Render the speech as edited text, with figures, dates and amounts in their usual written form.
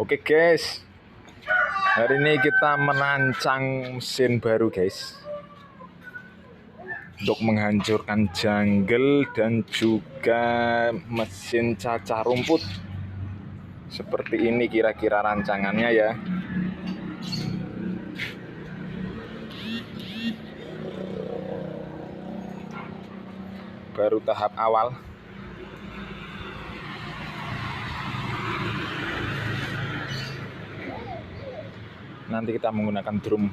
Oke guys, hari ini kita merancang mesin baru guys, untuk menghancurkan jungle dan juga mesin cacah rumput. Seperti ini kira-kira rancangannya ya. Baru tahap awal. Nanti kita menggunakan drum.